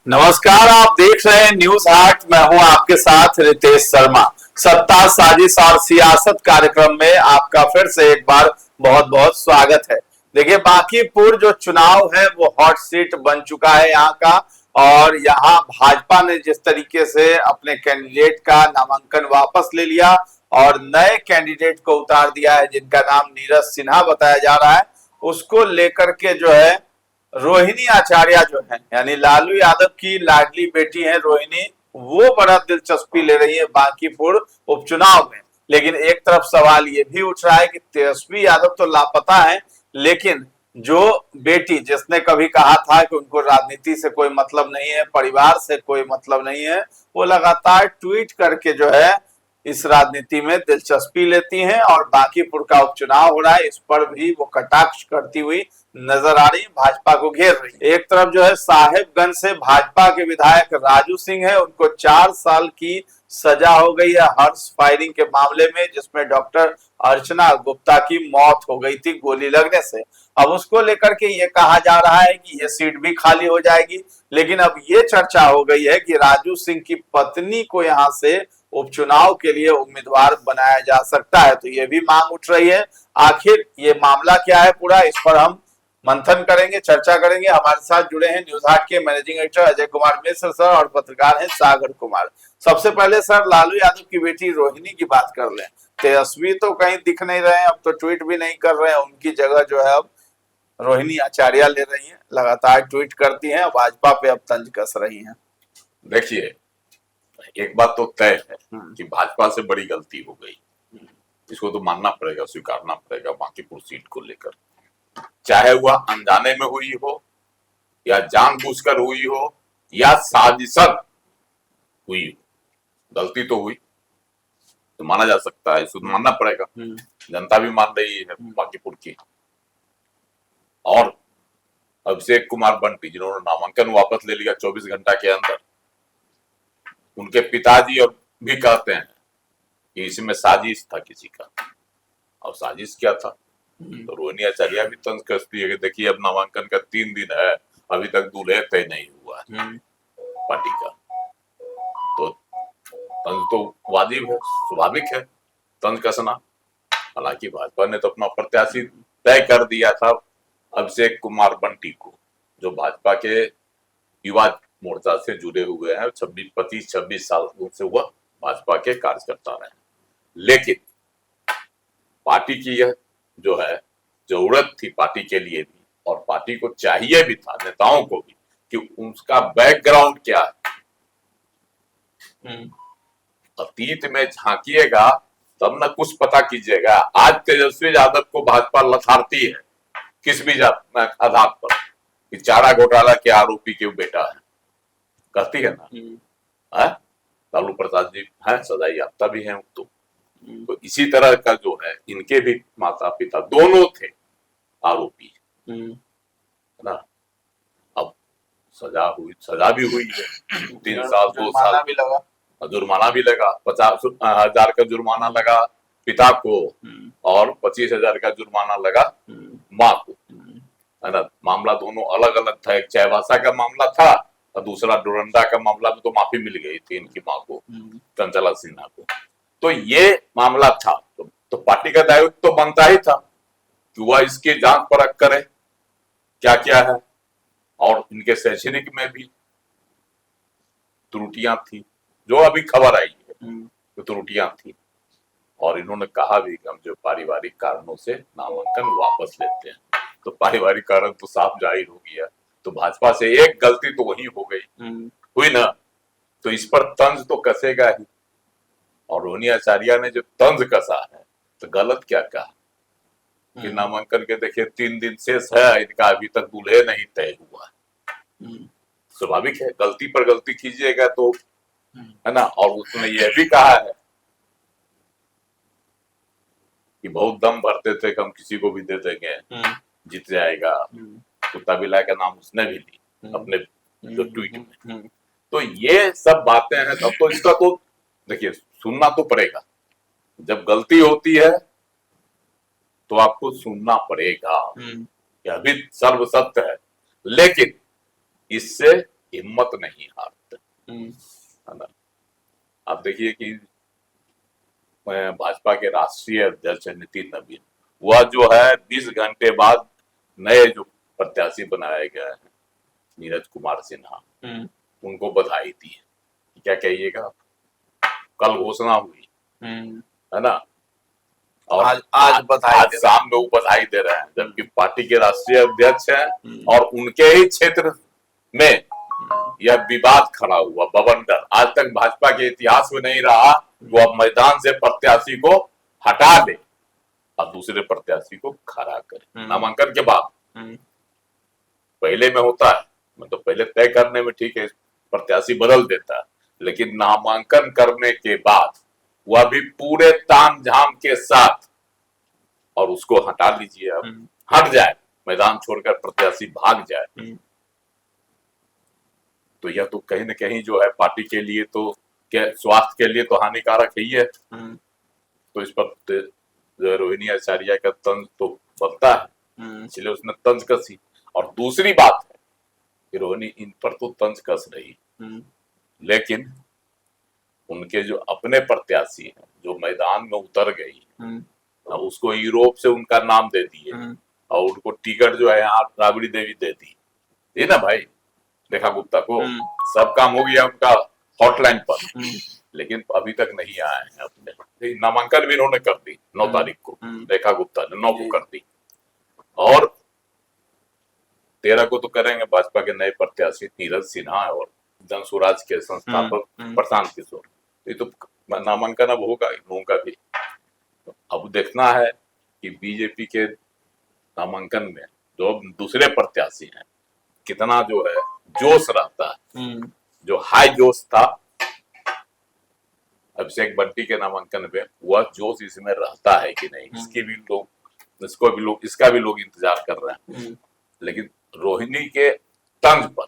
नमस्कार, आप देख रहे हैं न्यूज हाट। मैं हूं आपके साथ रितेश शर्मा। सत्ता, साजिश और सियासत कार्यक्रम में आपका फिर से एक बार बहुत बहुत स्वागत है। देखिए, बांकीपुर जो चुनाव है वो हॉट सीट बन चुका है यहाँ का। और यहाँ भाजपा ने जिस तरीके से अपने कैंडिडेट का नामांकन वापस ले लिया और नए कैंडिडेट को उतार दिया है, जिनका नाम नीरज सिन्हा बताया जा रहा है, उसको लेकर के जो है रोहिणी आचार्य जो है, यानी लालू यादव की लाडली बेटी है रोहिणी, वो बड़ा दिलचस्पी ले रही है बांकीपुर उपचुनाव में। लेकिन एक तरफ सवाल ये भी उठ रहा है कि तेजस्वी यादव तो लापता है, लेकिन जो बेटी जिसने कभी कहा था कि उनको राजनीति से कोई मतलब नहीं है, परिवार से कोई मतलब नहीं है, वो लगातार ट्वीट करके जो है इस राजनीति में दिलचस्पी लेती हैं। और बांकीपुर का उपचुनाव हो रहा है, इस पर भी वो कटाक्ष करती हुई नजर आ रही, भाजपा को घेर रही। एक तरफ जो है साहेबगंज से भाजपा के विधायक राजू सिंह है, उनको 4 साल की सजा हो गई है हर्ष फायरिंग के मामले में, जिसमें डॉक्टर अर्चना गुप्ता की मौत हो गई थी गोली लगने से। अब उसको लेकर के ये कहा जा रहा है कि ये सीट भी खाली हो जाएगी। लेकिन अब ये चर्चा हो गई है कि राजू सिंह की पत्नी को यहां से उपचुनाव के लिए उम्मीदवार बनाया जा सकता है। तो ये भी मांग उठ रही है। आखिर ये मामला क्या है पूरा, इस पर हम मंथन करेंगे, चर्चा करेंगे। हमारे साथ जुड़े हैं न्यूज हाट के managing editor Ajay Kumar Mishra sir और पत्रकार हैं सागर कुमार। सबसे पहले सर, लालू यादव की बेटी रोहिणी की बात कर लें। तेजस्वी तो कहीं दिख नहीं रहे हैं, अब तो ट्वीट भी नहीं कर रहे हैं, उनकी जगह जो है अब रोहिणी आचार्य ले रही हैं, लगातार ट्वीट करती हैं, भाजपा पे अब तंज कस रही हैं। देखिए, एक बात तो तय है कि भाजपा से बड़ी गलती हो गई, इसको तो मानना पड़ेगा, स्वीकारना पड़ेगा। बांकीपुर सीट को लेकर चाहे वह अनजाने में हुई हो या जानबूझकर हुई हो या साजिशन हुई हो, गलती तो हुई, तो माना जा सकता है, इसको मानना पड़ेगा। जनता भी मान रही है बांकीपुर की। और अभिषेक कुमार बंटी, जिन्होंने नामांकन वापस ले लिया 24 घंटा के अंदर, उनके पिताजी और भी कहते हैं कि इसमें साजिश था किसी का। और साजिश क्या था? तो रोहिणी आचार्य भी तंज कसती है कि देखिए, अब नामांकन का 3 दिन है, अभी तक दूल्हे तय नहीं हुआ है पार्टी का। तो तंज तो वाजिब है, स्वाभाविक है तंज कसना। हालांकि भाजपा ने तो अपना प्रत्याशी तय कर दिया था, अभिषेक कुमार बंटी को, जो भाजपा के युवा मोर्चा से जुड़े हुए हैं। 25-26 साल से वह भाजपा के कार्यकर्ता रहे। लेकिन पार्टी की यह जो है जरूरत थी पार्टी के लिए भी, और पार्टी को चाहिए भी था, नेताओं को भी, कि उसका बैकग्राउंड क्या है। अतीत में झांकिएगा तब न कुछ पता कीजिएगा। आज तेजस्वी यादव को भाजपा लथाड़ती है किस भी आधार पर कि चारा घोटाला के आरोपी के बेटा है, कहती है ना। लालू प्रसाद जी हैं, सजाई याफ्ता भी हैं। तो इसी तरह का जो है, इनके भी माता पिता दोनों थे आरोपी, है ना। अब सजा भी हुई है, 3 साल 2 साल भी लगा, जुर्माना भी लगा, 50,000 का जुर्माना लगा पिता को और 25,000 का जुर्माना लगा माँ को, है ना। मामला दोनों अलग अलग था। एक चाईबासा का मामला था और दूसरा डोरंडा का मामला में तो माफी मिल गई थी इनकी माँ को, चंचला सिन्हा को। तो ये मामला था। तो पार्टी का दायित्व तो बनता ही था कि वह इसकी जांच परख करे क्या क्या है। और इनके शैक्षणिक में भी त्रुटियां थी, जो अभी खबर आई है तो त्रुटियां थी। और इन्होंने कहा भी कि हम जो पारिवारिक कारणों से नामांकन वापस लेते हैं। तो पारिवारिक कारण तो साफ जाहिर हो गया। तो भाजपा से एक गलती तो वही हो गई, हुई ना। तो इस पर तंज तो कसेगा ही। और रोहिणी आचार्य ने जो तंज कसा है, तो गलत क्या कहा कि नामांकन के देखिए 3 दिन शेष है, इनका अभी तक दूल्हे नहीं तय हुआ। स्वाभाविक है, गलती पर गलती कीजिएगा तो, है ना। और उसने यह भी कहा है कि बहुत दम भरते थे कि हम किसी को भी दे देंगे, जीत जाएगा। कुत्ता बिल्ला का नाम उसने भी ली अपने जो ट्वीट में। तो ये सब बातें हैं। तब तो इसका तो देखिए सुनना तो पड़ेगा। जब गलती होती है तो आपको सुनना पड़ेगा, यह भी सर्वसत्य है। लेकिन इससे हिम्मत नहीं हारते, हम्म, है ना। आप देखिए कि भाजपा के राष्ट्रीय अध्यक्ष है नितिन नवीन, वह जो है 20 घंटे बाद नए जो प्रत्याशी बनाया गया है नीरज कुमार सिन्हा, हम्म, उनको बधाई दी। क्या कहिएगा, कल घोषणा हुई, हम्म। है ना, और आज बधाई आज दे रहे शाम में वो बधाई दे रहे हैं, जबकि पार्टी के राष्ट्रीय अध्यक्ष हैं हैं। और उनके ही क्षेत्र में यह विवाद खड़ा हुआ, बवंडर। आज तक भाजपा के इतिहास में नहीं रहा, वो अब मैदान से प्रत्याशी को हटा दे और दूसरे प्रत्याशी को खड़ा करे नामांकन के बाद। पहले में होता है, मतलब पहले तय करने में ठीक है, प्रत्याशी बदल देता है, लेकिन नामांकन करने के बाद वह भी पूरे तामझाम के साथ, और उसको हटा लीजिए, अब हट जाए, मैदान छोड़कर प्रत्याशी भाग जाए, तो यह तो कहीं न कहीं जो है पार्टी के लिए तो क्या, स्वास्थ्य के लिए तो हानिकारक है ही है। तो इस पर रोहिणी आचार्य का तंज तो बनता है, इसलिए उसने तंज कसी। और दूसरी बात है कि रोहिणी इन पर तो तंज कस रही, लेकिन उनके जो अपने प्रत्याशी हैं जो मैदान में उतर गई, उसको यूरोप से उनका नाम दे दिए और उनको टिकट जो है यहाँ राबड़ी देवी दे दी, ये ना भाई, रेखा गुप्ता को सब काम हो गया उनका हॉटलाइन पर, लेकिन अभी तक नहीं आए हैं अपने। नामांकन भी उन्होंने कर दी 9 तारीख को, रेखा गुप्ता ने 9 को कर दी, और 13 को तो करेंगे भाजपा के नए प्रत्याशी नीरज सिन्हा और जन स्वराज के संस्थापक प्रशांत किशोर। ये तो नामांकन अब होगा इन लोगों का भी। तो अब देखना है कि बीजेपी के नामांकन में जो दूसरे प्रत्याशी हैं कितना जो है जोश रहता है। जो हाई जोश था अभिषेक बंटी के नामांकन में, वह जोश इसमें रहता है कि नहीं, इसका भी लोग इंतजार कर रहे हैं। लेकिन रोहिणी के तंज पर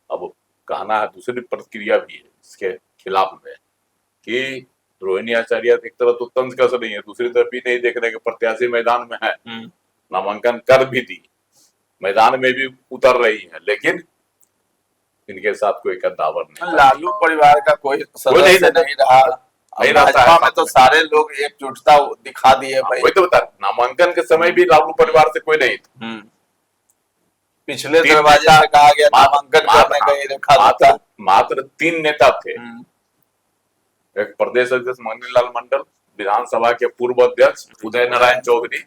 अब कहना है, दूसरी प्रतिक्रिया भी है इसके खिलाफ में कि रोहिणी आचार्य एक तरफ तो तंज कस रही है, दूसरी तरफ भी नहीं देख रहे कि प्रत्याशी मैदान में है, नामांकन कर भी दी, मैदान में भी उतर रही है, लेकिन इनके साथ कोई कद्दावर नहीं। लालू परिवार का कोई सदस्य नहीं रहा, नहीं रहता भाजपा में तो सारे लोग एकजुटता दिखा दिए भाई। वही तो बता, नामांकन के समय भी लालू परिवार से कोई नहीं था, पिछले दरवाजे से कहा गया नामांकन करने गई रेखा गुप्ता, मात्र 3 नेता थे, एक प्रदेश अध्यक्ष मनीलाल मंडल, विधानसभा के पूर्व अध्यक्ष उदय नारायण चौधरी,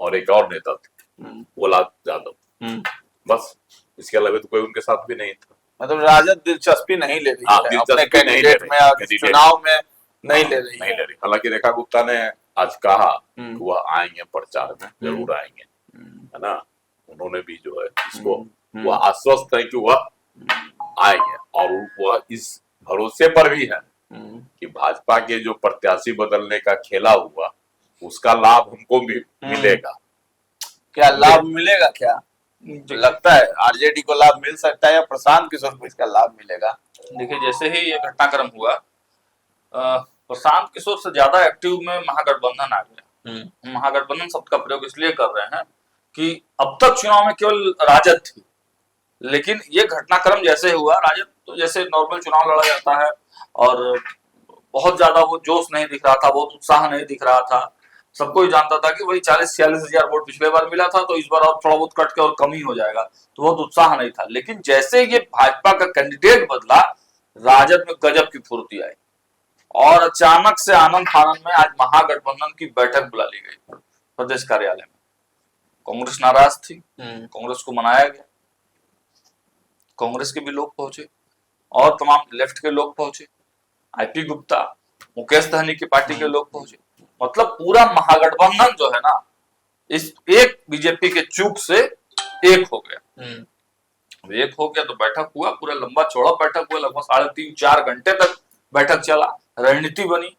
और एक और नेता थे गोला यादव, बस। इसके अलावा तो कोई उनके साथ भी नहीं था। मतलब राजद दिलचस्पी नहीं ले रही है अपने कैंडिडेट में, और चुनाव में नहीं ले रही। हालांकि रेखा गुप्ता ने आज कहा कि वह आएंगे प्रचार में, जरूर आएंगे, है ना। उन्होंने भी जो है इसको, वह आश्वस्त है कि वह आएंगे, और वह इस भरोसे पर भी है कि भाजपा के जो प्रत्याशी बदलने का खेला हुआ उसका लाभ हमको भी मिलेगा। क्या लाभ मिलेगा? क्या लगता है आरजेडी को लाभ मिल सकता है या प्रशांत किशोर को इसका लाभ मिलेगा? देखिए, जैसे ही ये घटनाक्रम हुआ, प्रशांत किशोर से ज्यादा एक्टिव में महागठबंधन आ गया। महागठबंधन शब्द का प्रयोग इसलिए कर रहे हैं कि अब तक चुनाव में केवल राजद थी, लेकिन ये घटनाक्रम जैसे हुआ, राजद तो जैसे नॉर्मल चुनाव लड़ा जाता है और बहुत ज्यादा वो जोश नहीं दिख रहा था, बहुत उत्साह नहीं दिख रहा था। सबको ही जानता था कि वही 40-46 हजार वोट पिछले बार मिला था, तो इस बार और थोड़ा बहुत कट के और कम ही हो जाएगा, तो बहुत उत्साह नहीं था। लेकिन जैसे ये भाजपा का कैंडिडेट बदला, राजद में गजब की फुर्ती आई, और अचानक से आनंद फानंद में आज महागठबंधन की बैठक बुला ली गई प्रदेश कार्यालय में। कांग्रेस नाराज थी, कांग्रेस को मनाया गया, कांग्रेस के भी लोग पहुंचे और तमाम लेफ्ट के लोग पहुंचे, आईपी गुप्ता, मुकेश सहनी की पार्टी के लोग पहुंचे। मतलब पूरा महागठबंधन जो है ना, इस एक बीजेपी के चूक से एक हो गया। एक हो गया तो बैठक हुआ, पूरा लंबा चौड़ा बैठक हुआ, लगभग 3.5-4 घंटे तक बैठक चला, रणनीति बनी।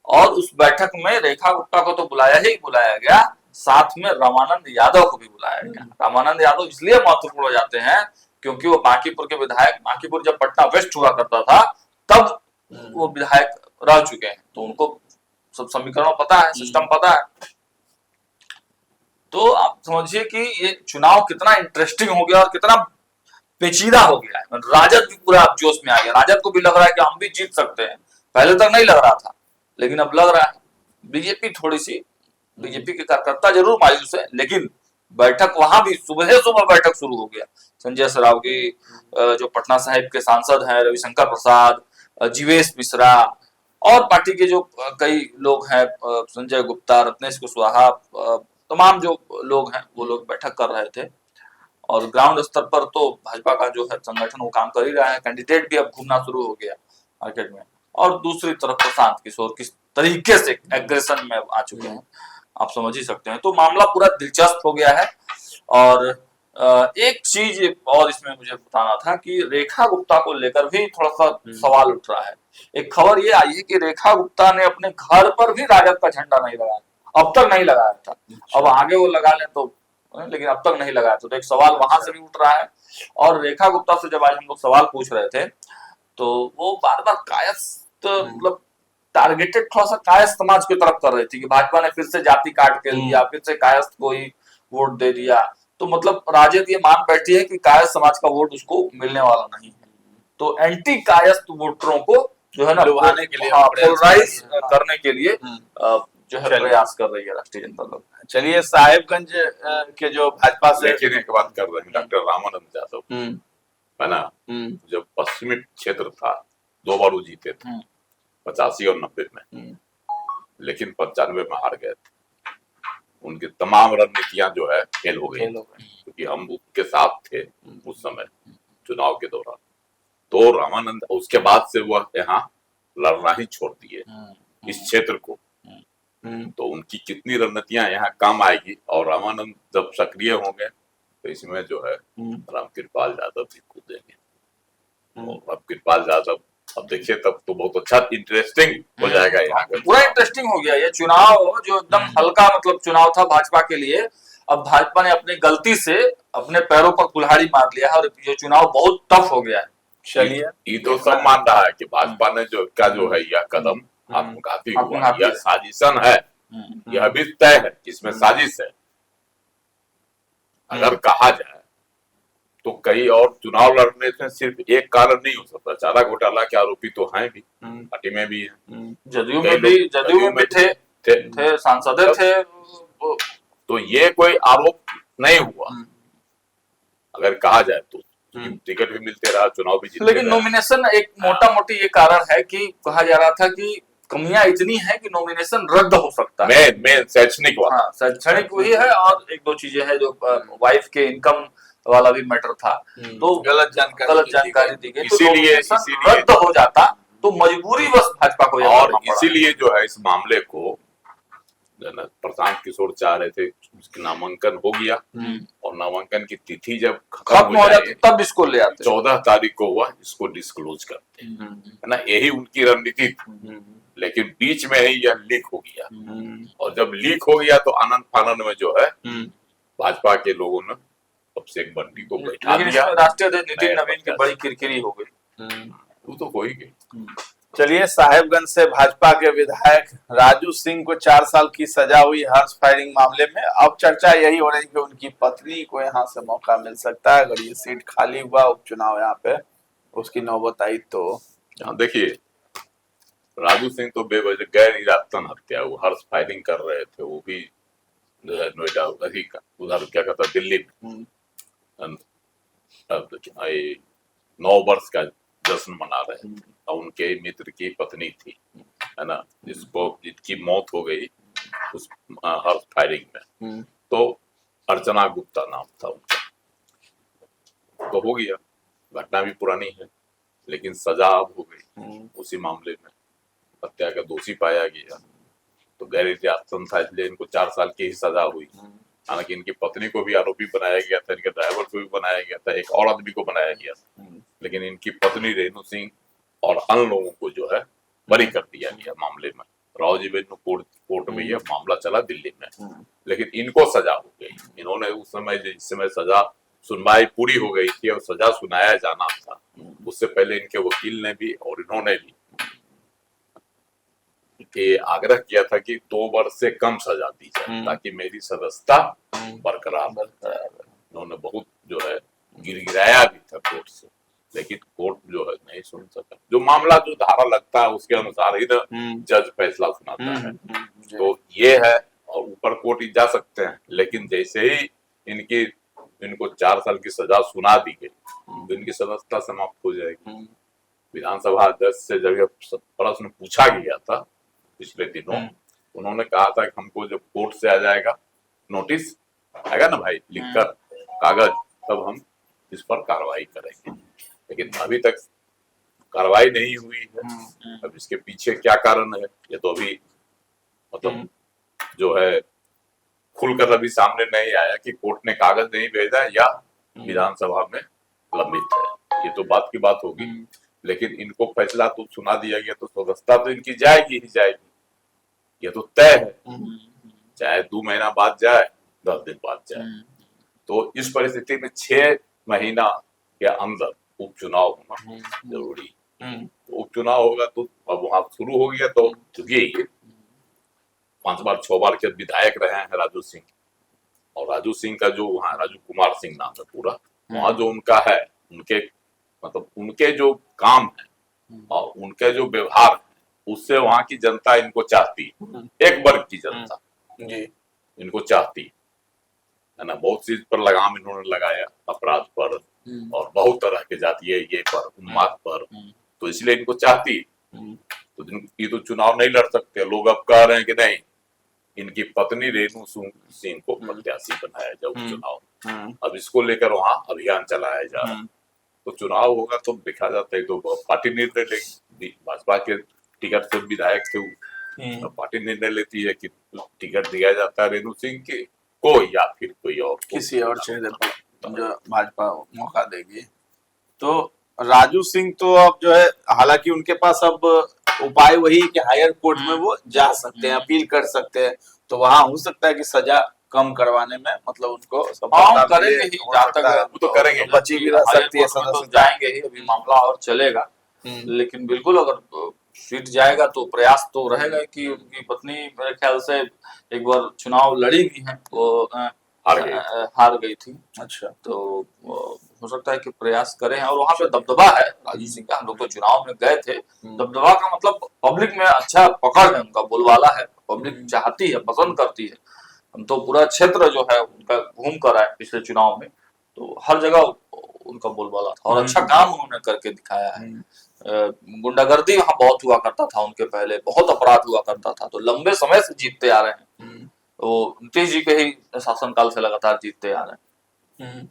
और उस बैठक में रेखा गुप्ता को तो बुलाया ही बुलाया गया, साथ में रामानंद यादव को भी बुलाया गया। रामानंद यादव इसलिए महत्वपूर्ण हो जाते हैं क्योंकि वो बांकीपुर के विधायक, बांकीपुर जब पटना वेस्ट हुआ करता था तब वो विधायक रह चुके हैं, तो उनको सब समीकरण पता है, सिस्टम पता है। तो आप समझिए कि ये चुनाव कितना इंटरेस्टिंग हो गया और कितना पेचीदा हो गया है। राजद भी पूरा अब जोश में आ गया, राजद को भी लग रहा है कि हम भी जीत सकते हैं। पहले तक नहीं लग रहा था, लेकिन अब लग रहा है। बीजेपी थोड़ी सी, बीजेपी के कार्यकर्ता जरूर मायूस है, लेकिन बैठक वहां भी सुबह बैठक शुरू हो गया। संजय सरावगी, जो पटना साहिब के सांसद हैं, रविशंकर प्रसाद, जीवेश मिश्रा और पार्टी के जो कई लोग हैं, संजय गुप्ता, रत्नेश कुशवाहा, तमाम जो लोग हैं वो लोग बैठक कर रहे थे। और ग्राउंड स्तर पर तो भाजपा का जो है संगठन वो काम कर ही रहा है। कैंडिडेट भी अब घूमना शुरू हो गया मार्केट में। और दूसरी तरफ प्रशांत किशोर किस तरीके से एग्रेशन में आ चुके हैं आप समझ ही सकते हैं। तो मामला पूरा दिलचस्प हो गया है। और एक चीज और इसमें मुझे बताना था कि रेखा गुप्ता को लेकर भी थोड़ा सा सवाल उठ रहा है। एक खबर ये आई है कि रेखा गुप्ता ने अपने घर पर भी राजद का झंडा नहीं लगाया, अब तक नहीं लगाया था। अब आगे वो लगा ले तो, लेकिन अब तक नहीं लगाया। तो एक सवाल वहां से भी उठ रहा है। और रेखा गुप्ता से जब आज हम लोग सवाल पूछ रहे थे तो वो बार बार कायस्थ, मतलब टारगेटेड थोड़ा सा कायस्थ समाज की तरफ कर रही थी कि भाजपा ने फिर से जाति काट के लिया, फिर से कायस्थ को ही वोट दे दिया। तो मतलब राजद ये मान बैठी है कि कायस्थ समाज का वोट उसको मिलने वाला नहीं है। तो एंटी कायस्थ वोटरों को जो है ना लुभाने के लिए, पोलराइज करने के लिए जो है प्रयास कर रही है राष्ट्रीय जनता दल। चलिए, साहेबगंज के जो भाजपा से लेकिन एक बात कर रहे हैं डॉक्टर रामानंद यादव, है ना, जब पश्चिमी क्षेत्र था 2 बार वो जीते थे, 85 और 90 में, लेकिन 95 में हार गए थे। उनकी तमाम रणनीतियां जो है फेल हो गई, क्योंकि हम उनके साथ थे उस समय चुनाव के दौरान। तो रामानंद उसके बाद से वो यहाँ लड़ना ही छोड़ दिए इस क्षेत्र को। तो उनकी कितनी रणनीतियां यहाँ काम आएगी। और रामानंद जब सक्रिय होंगे तो इसमें जो है रामकृपाल यादव भी कूदेंगे। रामकृपाल यादव अब देखिए, तब तो बहुत अच्छा इंटरेस्टिंग हो जाएगा यहाँ का। पूरा इंटरेस्टिंग हो गया ये चुनाव, जो एकदम हल्का मतलब चुनाव था भाजपा के लिए। अब भाजपा ने अपनी गलती से अपने पैरों पर कुल्हाड़ी मार लिया है और ये चुनाव बहुत टफ हो गया है। चलिए, ये तो सब मान रहा है कि भाजपा ने जो है यह कदम आत्मघाती हुआ, यह साजिशन है, यह भी तय है, इसमें साजिश है। अगर कहा जाए तो कई और चुनाव लड़ने से सिर्फ एक कारण नहीं हो सकता। चारा घोटाला के आरोपी तो हैं भी, पार्टी में भी है, जदयू में भी थे, सांसद थे। तो ये कोई आरोप नहीं हुआ अगर कहा जाए तो। टिकट भी मिलते रहा, चुनाव भी जीतते लेकिन नॉमिनेशन एक मोटा मोटी ये कारण है कि कहा जा रहा था कि कमियां इतनी है कि नॉमिनेशन रद्द हो सकता है। मैं शैक्षणिक शैक्षणिक वही है। और एक दो चीजें हैं, जो वाइफ के इनकम वाला भी मैटर था, तो गलत जानकारी दी गई। इसीलिए रद्द हो जाता तो मजबूरी बस भाजपा को। और इसीलिए जो है इस मामले को प्रशांत किशोर चाह रहे थे, उसका नामांकन हो गया और नामांकन की तिथि जब खत्म हो जाती तब इसको ले आते। 14 तारीख को हुआ, इसको डिस्क्लोज करते, है ना, यही उनकी रणनीति थी। लेकिन बीच में ही यह लीक हो गया। और जब लीक हो गया तो आनंद फानंद में जो है भाजपा के लोगों ने अभिषेक बंटी को बैठा दिया। राष्ट्रीय अध्यक्ष नितिन नवीन की बड़ी किरकिरी हो गई। वो तो हो ही गई। चलिए, साहेबगंज से भाजपा के विधायक राजू सिंह को 4 साल की सजा हुई हॉर्स फायरिंग मामले में। अब चर्चा यही हो रही है कि उनकी पत्नी को यहाँ से मौका मिल सकता है अगर ये सीट खाली हुआ, उपचुनाव यहाँ पे उसकी नौबत आई तो। देखिए, राजू सिंह तो बेवजह गैर इरादतन हत्या, वो हॉर्स फायरिंग कर रहे थे, वो भी जो है नोएडा उधर क्या कहता है दिल्ली में 9 वर्ष का जश्न मना रहे थे। उनके मित्र की पत्नी थी, है ना, जिसकी मौत हो गई उस हॉर्स फायरिंग में। तो अर्चना गुप्ता नाम था उनका। तो हो गया, घटना भी पुरानी है, लेकिन सजा अब हो गई उसी मामले में। हत्या का दोषी पाया गया तो गैर इरादतन था, इसलिए इनको 4 साल की ही सजा हुई। हालांकि इनकी पत्नी को भी आरोपी बनाया गया था, इनके ड्राइवर को भी बनाया गया था, एक और आदमी को बनाया गया था, लेकिन इनकी पत्नी रेणु सिंह और अन्य लोगों को जो है बरी कर दिया गया मामले में। राव जी कोर्ट में यह मामला चला दिल्ली में, लेकिन इनको सजा हो गई। इन्होंने उस समय जिस समय सजा सुनवाई पूरी हो गई थी और सजा सुनाया जाना था, उससे पहले इनके वकील ने भी और इन्होंने भी कि आग्रह किया था कि 2 वर्ष से कम सजा दी जाए ताकि मेरी सदस्यता बरकरार रहे। उन्होंने बहुत जो है गिरगिराया भी था सुन सका। जो मामला जो धारा लगता है उसके अनुसार ही ना जज फैसला सुनाता है। तो ये है, और ऊपर कोर्ट जा सकते हैं, लेकिन जैसे ही इनको 4 साल की सजा सुना दी गई तो इनकी सदस्यता समाप्त हो जाएगी। विधानसभा अध्यक्ष से जब यह प्रश्न पूछा गया था पिछले दिनों, उन्होंने कहा था कि हमको जब कोर्ट से आ जाएगा नोटिस आएगा ना भाई लिखकर कागज, तब हम इस पर कार्रवाई करेंगे। लेकिन अभी तक कार्रवाई नहीं हुई है। अब इसके पीछे क्या कारण है ये तो अभी मतलब जो है खुलकर अभी सामने नहीं आया कि कोर्ट ने कागज नहीं भेजा या विधानसभा में लंबित है। ये तो बात की बात होगी, लेकिन इनको फैसला तो सुना दिया गया तो सदस्यता तो इनकी जाएगी ही जाएगी, ये तो तय है। चाहे 2 महीना बाद जाए, 10 दिन बाद जाए। तो इस परिस्थिति में 6 महीना के अंदर उपचुनाव होना जरूरी। तो उपचुनाव होगा तो अब वहां शुरू हो गया। तो चूंकि 5 बार 6 बार के विधायक रहे हैं राजू सिंह, और राजू सिंह का जो वहाँ राजू कुमार सिंह नाम है पूरा, वहाँ जो उनका है, उनके मतलब उनके जो काम है और उनके जो व्यवहार है उससे वहाँ की जनता इनको चाहती है। एक वर्ग की जनता जी इनको चाहती है ना। बहुत चीज पर लगाम इन्होंने लगाया, अपराध पर और बहुत तरह के जातीय ये पर उन्माद पर, तो इसलिए इनको चाहती। तो ये तो चुनाव नहीं लड़ सकते। लोग अब कह रहे हैं कि नहीं, इनकी पत्नी रेणु सिंह को प्रत्याशी बनाया जाए चुनाव। अब इसको लेकर वहां अभियान चलाया जा रहा है। तो चुनाव होगा तो देखा जाता है, तो पार्टी निर्णय लेगी। भाजपा के टिकट से विधायक थे, तो पार्टी निर्णय लेती है कि टिकट दिया जाता है रेणु सिंह को या फिर कोई और किसी और चेहरे पर जो भाजपा मौका देगी। तो राजू सिंह तो अब जो है, हालांकि उनके पास अब उपाय वही है कि हायर कोर्ट में वो जा सकते हैं, अपील कर सकते हैं। तो वहां हो सकता है कि सजा कम करवाने में मतलब उनको करेंगे ही, जहाँ तक वो तो करेंगे, बची भी रह सकती है तो जाएंगे ही। अभी मामला और चलेगा, लेकिन बिल्कुल अगर सीट जाएगा तो प्रयास तो रहेगा कि उनकी पत्नी मेरे ख्याल से एक बार चुनाव लड़ी भी है, वो हार गई थी। अच्छा, तो हो सकता है कि प्रयास करें। और वहां पे दबदबा है राजू सिंह का। हम लोग तो चुनाव में गए थे, दबदबा का मतलब पब्लिक में अच्छा पकड़ है, उनका बोलबाला है, पब्लिक चाहती है, पसंद करती है। हम तो पूरा क्षेत्र जो है उनका घूम कर आए पिछले चुनाव में, तो हर जगह उनका बोलबाला था और अच्छा काम उन्होंने करके दिखाया है। गुंडागर्दी वहां बहुत हुआ करता था उनके पहले, बहुत अपराध हुआ करता था, तो लंबे समय से जीतते आ रहे हैं। तो नीतीश जी के ही शासनकाल से लगातार जीतते आ रहे हैं।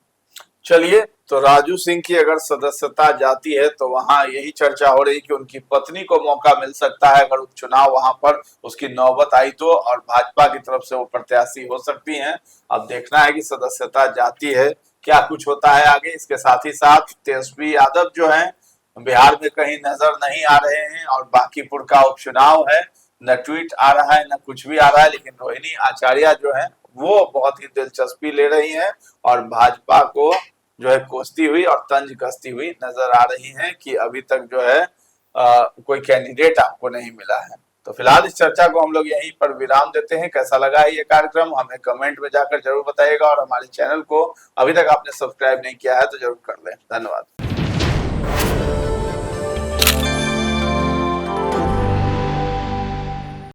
चलिए, तो राजू सिंह की अगर सदस्यता जाती है तो वहां यही चर्चा हो रही कि उनकी पत्नी को मौका मिल सकता है अगर उपचुनाव वहां पर उसकी नौबत आई तो, और भाजपा की तरफ से वो प्रत्याशी हो सकती हैं। अब देखना है कि सदस्यता जाती है, क्या कुछ होता है आगे। इसके साथ ही साथ तेजस्वी यादव जो है बिहार में कहीं नजर नहीं आ रहे हैं, और बांकीपुर का उपचुनाव है, न ट्वीट आ रहा है न कुछ भी आ रहा है, लेकिन रोहिणी आचार्य जो है वो बहुत ही दिलचस्पी ले रही हैं और भाजपा को जो है कोसती हुई और तंज कसती हुई नजर आ रही हैं कि अभी तक जो है कोई कैंडिडेट आपको नहीं मिला है। तो फिलहाल इस चर्चा को हम लोग यहीं पर विराम देते हैं। कैसा लगा है ये कार्यक्रम हमें कमेंट में जाकर जरूर बताइएगा, और हमारे चैनल को अभी तक आपने सब्सक्राइब नहीं किया है तो जरूर कर लें। धन्यवाद।